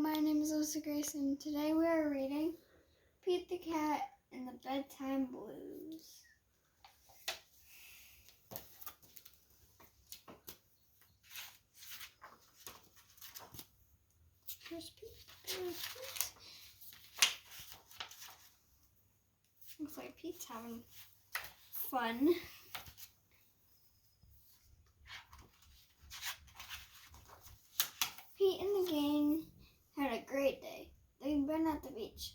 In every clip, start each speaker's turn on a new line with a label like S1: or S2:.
S1: my name is Elsa Grace, and today we are reading Pete the Cat and the Bedtime Blues. Here's Pete. Looks like Pete's having fun. Pete and the gang had a great day. They'd been at the beach,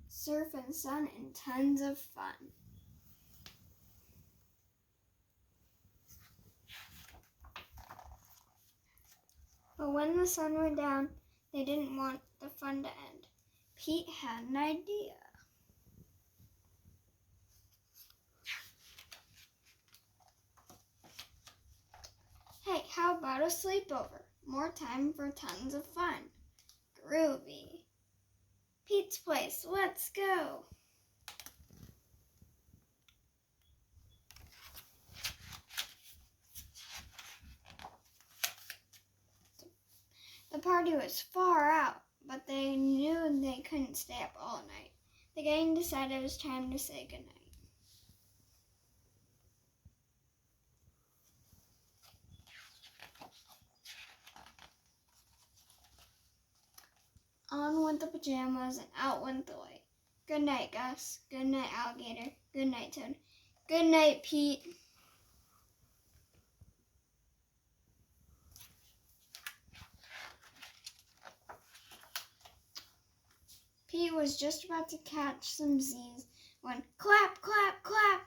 S1: surf and sun, and tons of fun. But when the sun went down, they didn't want the fun to end. Pete had an idea. Hey, how about a sleepover? More time for tons of fun. Groovy. Pete's place, let's go. The party was far out, but they knew they couldn't stay up all night. The gang decided it was time to say goodnight. On went the pajamas and out went the light. Good night, Gus. Good night, Alligator. Good night, Toad. Good night, Pete. Pete was just about to catch some Z's when clap, clap, clap.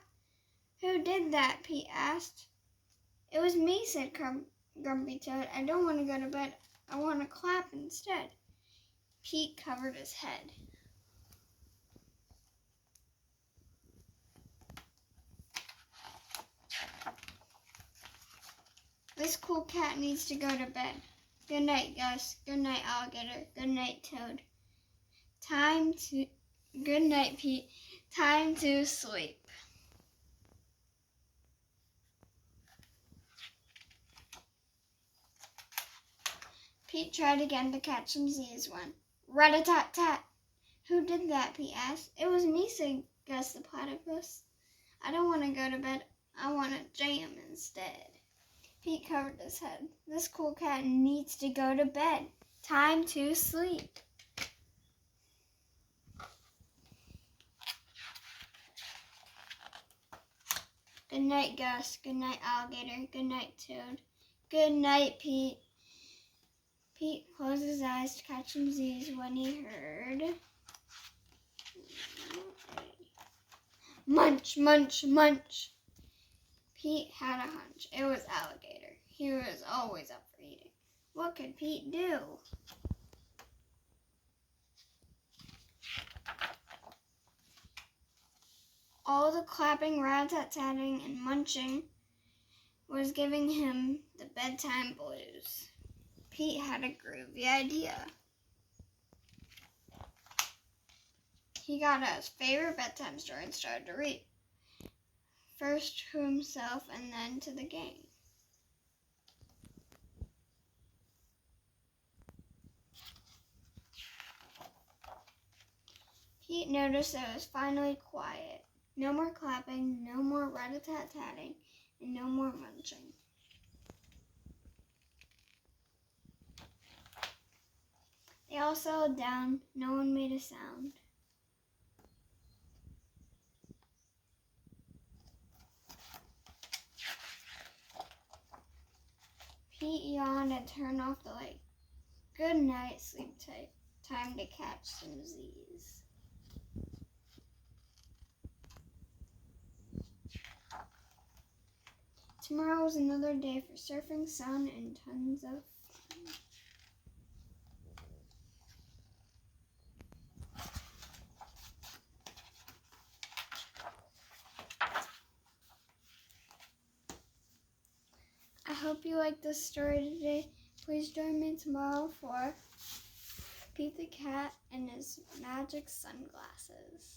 S1: Who did that? Pete asked. It was me, said Grumpy Toad. I don't want to go to bed. I want to clap instead. Pete covered his head. This cool cat needs to go to bed. Good night, Gus. Good night, Alligator. Good night, Toad. Good night, Pete. Time to sleep. Pete tried again to catch some Z's when rat-a-tat-tat. Who did that? Pete asked. It was me, said Gus the platypus. I don't want to go to bed. I want to jam instead. Pete covered his head. This cool cat needs to go to bed. Time to sleep. Good night, Gus. Good night, Alligator. Good night, Toad. Good night, Pete. Pete closed his eyes to catch some Z's when he heard munch, munch, munch. Pete had a hunch. It was Alligator. He was always up for eating. What could Pete do? All the clapping, rat-tat-tatting, and munching was giving him the bedtime blues. Pete had a groovy idea. He got out his favorite bedtime story and started to read. First to himself and then to the gang. Pete noticed that it was finally quiet. No more clapping, no more rat-a-tat-tatting, and no more munching. They all settled down. No one made a sound. Pete yawned and turned off the light. Good night, sleep tight. Time to catch some Z's. Tomorrow was another day for surfing, sun, and tons of fun. I hope you liked this story today. Please join me tomorrow for Pete the Cat and his magic sunglasses.